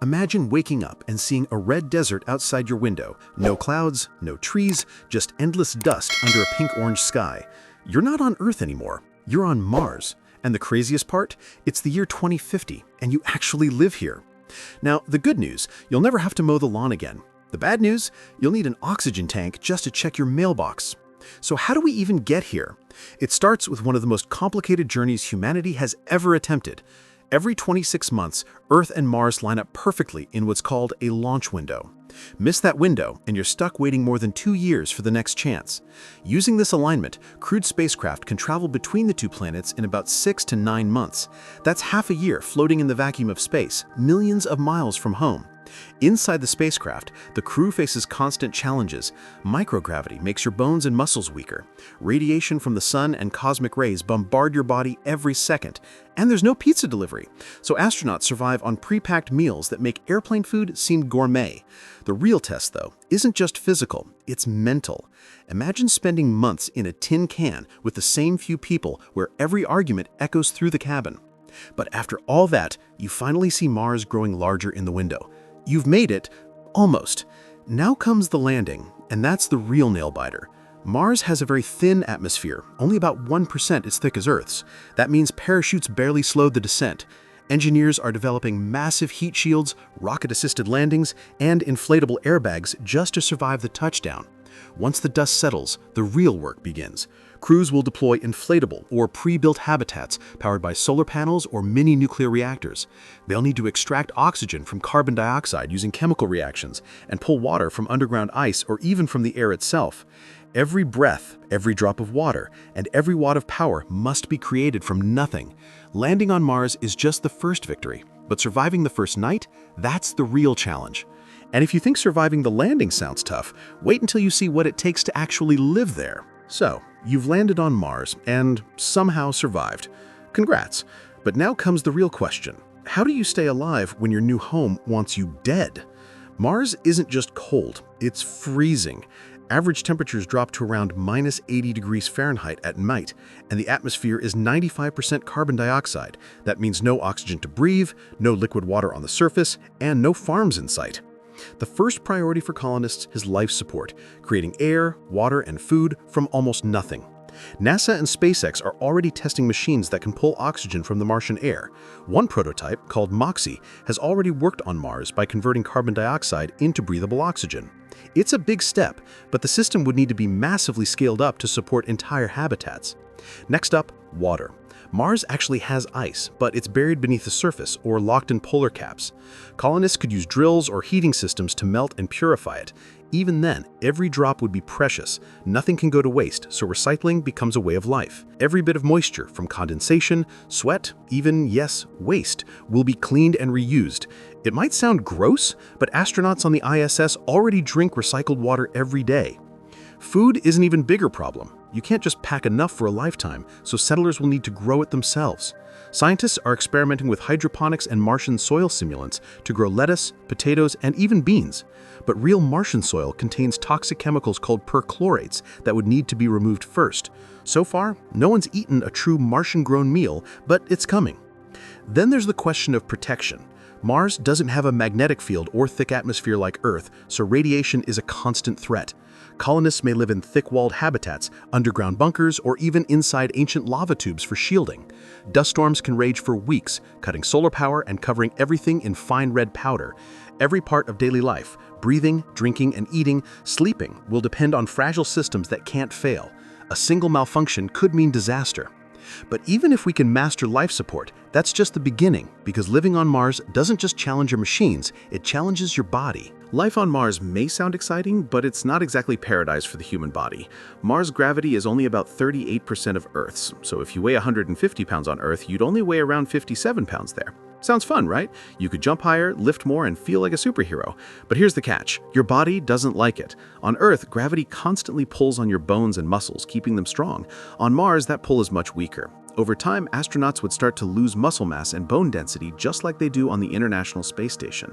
Imagine waking up and seeing a red desert outside your window. No clouds, no trees, just endless dust under a pink-orange sky. You're not on Earth anymore. You're on Mars. And the craziest part? It's the year 2050, and you actually live here. Now, the good news, you'll never have to mow the lawn again. The bad news, you'll need an oxygen tank just to check your mailbox. So how do we even get here? It starts with one of the most complicated journeys humanity has ever attempted. Every 26 months, Earth and Mars line up perfectly in what's called a launch window. Miss that window, and you're stuck waiting more than 2 years for the next chance. Using this alignment, crewed spacecraft can travel between the two planets in about 6 to 9 months. That's half a year floating in the vacuum of space, millions of miles from home. Inside the spacecraft, the crew faces constant challenges. Microgravity makes your bones and muscles weaker. Radiation from the sun and cosmic rays bombard your body every second. And there's no pizza delivery, so astronauts survive on pre-packed meals that make airplane food seem gourmet. The real test, though, isn't just physical, it's mental. Imagine spending months in a tin can with the same few people where every argument echoes through the cabin. But after all that, you finally see Mars growing larger in the window. You've made it, almost. Now comes the landing, and that's the real nail-biter. Mars has a very thin atmosphere, only about 1% as thick as Earth's. That means parachutes barely slowed the descent. Engineers are developing massive heat shields, rocket-assisted landings, and inflatable airbags just to survive the touchdown. Once the dust settles, the real work begins. Crews will deploy inflatable or pre-built habitats powered by solar panels or mini-nuclear reactors. They'll need to extract oxygen from carbon dioxide using chemical reactions and pull water from underground ice or even from the air itself. Every breath, every drop of water, and every watt of power must be created from nothing. Landing on Mars is just the first victory, but surviving the first night, that's the real challenge. And if you think surviving the landing sounds tough, wait until you see what it takes to actually live there. So, you've landed on Mars and somehow survived. Congrats. But now comes the real question. How do you stay alive when your new home wants you dead? Mars isn't just cold, it's freezing. Average temperatures drop to around minus 80 degrees Fahrenheit at night, and the atmosphere is 95% carbon dioxide. That means no oxygen to breathe, no liquid water on the surface, and no farms in sight. The first priority for colonists is life support, creating air, water, and food from almost nothing. NASA and SpaceX are already testing machines that can pull oxygen from the Martian air. One prototype, called MOXIE, has already worked on Mars by converting carbon dioxide into breathable oxygen. It's a big step, but the system would need to be massively scaled up to support entire habitats. Next up, water. Mars actually has ice, but it's buried beneath the surface or locked in polar caps. Colonists could use drills or heating systems to melt and purify it. Even then, every drop would be precious. Nothing can go to waste, so recycling becomes a way of life. Every bit of moisture, from condensation, sweat, even, yes, waste, will be cleaned and reused. It might sound gross, but astronauts on the ISS already drink recycled water every day. Food is an even bigger problem. You can't just pack enough for a lifetime, so settlers will need to grow it themselves. Scientists are experimenting with hydroponics and Martian soil simulants to grow lettuce, potatoes, and even beans. But real Martian soil contains toxic chemicals called perchlorates that would need to be removed first. So far, no one's eaten a true Martian-grown meal, but it's coming. Then there's the question of protection. Mars doesn't have a magnetic field or thick atmosphere like Earth, so radiation is a constant threat. Colonists may live in thick-walled habitats, underground bunkers, or even inside ancient lava tubes for shielding. Dust storms can rage for weeks, cutting solar power and covering everything in fine red powder. Every part of daily life, breathing, drinking, and eating, sleeping, will depend on fragile systems that can't fail. A single malfunction could mean disaster. But even if we can master life support, that's just the beginning, because living on Mars doesn't just challenge your machines, it challenges your body. Life on Mars may sound exciting, but it's not exactly paradise for the human body. Mars' gravity is only about 38% of Earth's, so if you weigh 150 pounds on Earth, you'd only weigh around 57 pounds there. Sounds fun, right? You could jump higher, lift more, and feel like a superhero. But here's the catch. Your body doesn't like it. On Earth, gravity constantly pulls on your bones and muscles, keeping them strong. On Mars, that pull is much weaker. Over time, astronauts would start to lose muscle mass and bone density just like they do on the International Space Station.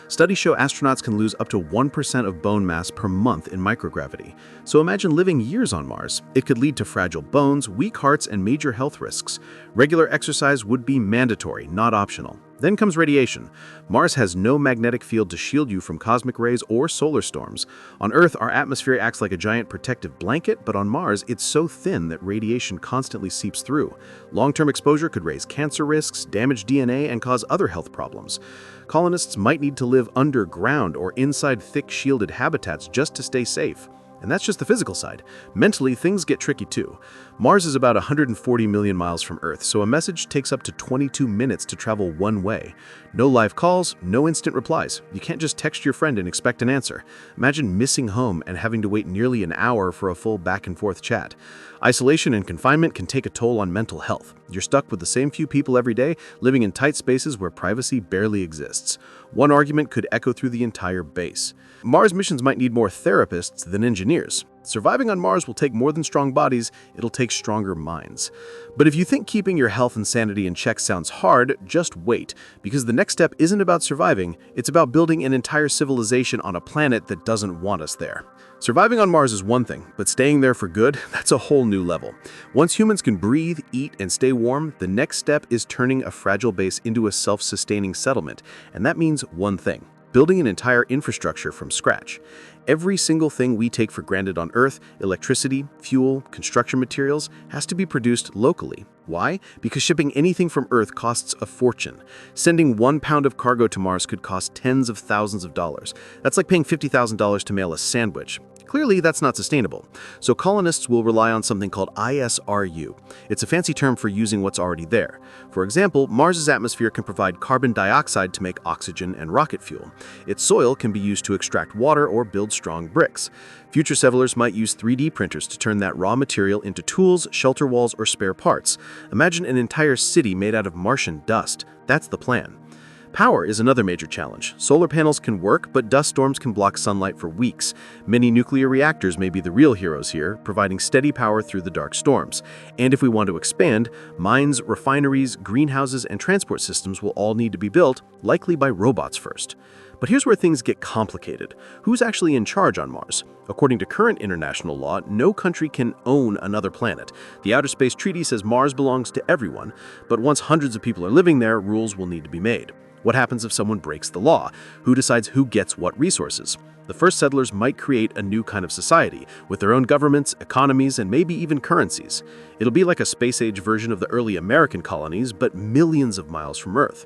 Studies show astronauts can lose up to 1% of bone mass per month in microgravity. So imagine living years on Mars. It could lead to fragile bones, weak hearts, and major health risks. Regular exercise would be mandatory, not optional. Then comes radiation. Mars has no magnetic field to shield you from cosmic rays or solar storms. On Earth, our atmosphere acts like a giant protective blanket, but on Mars, it's so thin that radiation constantly seeps through. Long-term exposure could raise cancer risks, damage DNA, and cause other health problems. Colonists might need to live underground or inside thick shielded habitats just to stay safe. And that's just the physical side. Mentally, things get tricky too. Mars is about 140 million miles from Earth, so a message takes up to 22 minutes to travel one way. No live calls, no instant replies. You can't just text your friend and expect an answer. Imagine missing home and having to wait nearly an hour for a full back-and-forth chat. Isolation and confinement can take a toll on mental health. You're stuck with the same few people every day, living in tight spaces where privacy barely exists. One argument could echo through the entire base. Mars missions might need more therapists than engineers. Surviving on Mars will take more than strong bodies, it'll take stronger minds. But if you think keeping your health and sanity in check sounds hard, just wait, because the next step isn't about surviving, it's about building an entire civilization on a planet that doesn't want us there. Surviving on Mars is one thing, but staying there for good, that's a whole new level. Once humans can breathe, eat, and stay warm, the next step is turning a fragile base into a self-sustaining settlement, and that means one thing: building an entire infrastructure from scratch. Every single thing we take for granted on Earth, electricity, fuel, construction materials, has to be produced locally. Why? Because shipping anything from Earth costs a fortune. Sending 1 pound of cargo to Mars could cost tens of thousands of dollars. That's like paying $50,000 to mail a sandwich. Clearly, that's not sustainable. So colonists will rely on something called ISRU. It's a fancy term for using what's already there. For example, Mars's atmosphere can provide carbon dioxide to make oxygen and rocket fuel. Its soil can be used to extract water or build strong bricks. Future settlers might use 3D printers to turn that raw material into tools, shelter walls, or spare parts. Imagine an entire city made out of Martian dust. That's the plan. Power is another major challenge. Solar panels can work, but dust storms can block sunlight for weeks. Many nuclear reactors may be the real heroes here, providing steady power through the dark storms. And if we want to expand, mines, refineries, greenhouses, and transport systems will all need to be built, likely by robots first. But here's where things get complicated. Who's actually in charge on Mars? According to current international law, no country can own another planet. The Outer Space Treaty says Mars belongs to everyone, but once hundreds of people are living there, rules will need to be made. What happens if someone breaks the law? Who decides who gets what resources? The first settlers might create a new kind of society, with their own governments, economies, and maybe even currencies. It'll be like a space-age version of the early American colonies, but millions of miles from Earth.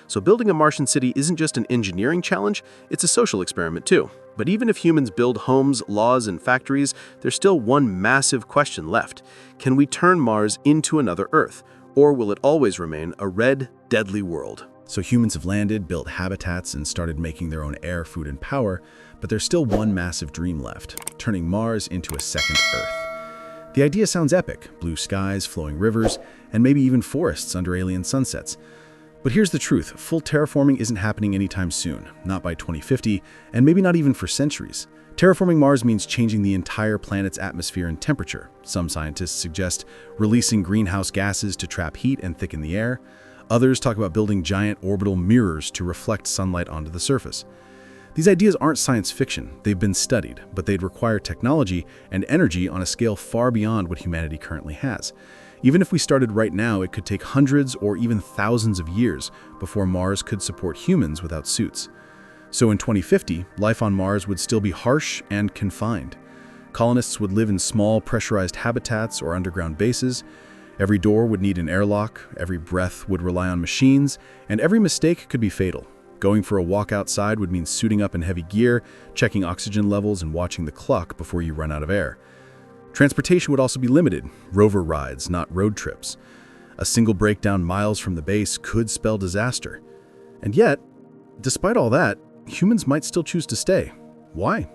So building a Martian city isn't just an engineering challenge, it's a social experiment too. But even if humans build homes, laws, and factories, there's still one massive question left. Can we turn Mars into another Earth? Or will it always remain a red, deadly world? So humans have landed, built habitats, and started making their own air, food, and power, but there's still one massive dream left: turning Mars into a second Earth. The idea sounds epic: blue skies, flowing rivers, and maybe even forests under alien sunsets. But here's the truth: full terraforming isn't happening anytime soon, not by 2050, and maybe not even for centuries. Terraforming Mars means changing the entire planet's atmosphere and temperature. Some scientists suggest releasing greenhouse gases to trap heat and thicken the air. Others talk about building giant orbital mirrors to reflect sunlight onto the surface. These ideas aren't science fiction, they've been studied, but they'd require technology and energy on a scale far beyond what humanity currently has. Even if we started right now, it could take hundreds or even thousands of years before Mars could support humans without suits. So in 2050, life on Mars would still be harsh and confined. Colonists would live in small, pressurized habitats or underground bases. Every door would need an airlock, every breath would rely on machines, and every mistake could be fatal. Going for a walk outside would mean suiting up in heavy gear, checking oxygen levels, and watching the clock before you run out of air. Transportation would also be limited: rover rides, not road trips. A single breakdown miles from the base could spell disaster. And yet, despite all that, humans might still choose to stay. Why?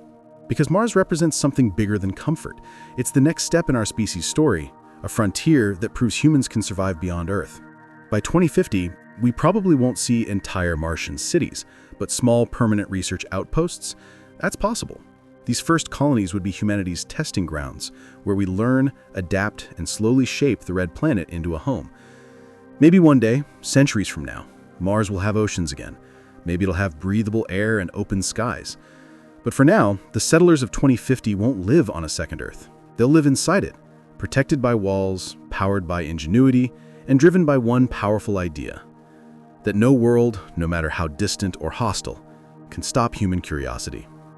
Because Mars represents something bigger than comfort. It's the next step in our species' story, a frontier that proves humans can survive beyond Earth. By 2050, we probably won't see entire Martian cities, but small permanent research outposts, that's possible. These first colonies would be humanity's testing grounds, where we learn, adapt, and slowly shape the red planet into a home. Maybe one day, centuries from now, Mars will have oceans again. Maybe it'll have breathable air and open skies. But for now, the settlers of 2050 won't live on a second Earth. They'll live inside it, protected by walls, powered by ingenuity, and driven by one powerful idea: that no world, no matter how distant or hostile, can stop human curiosity.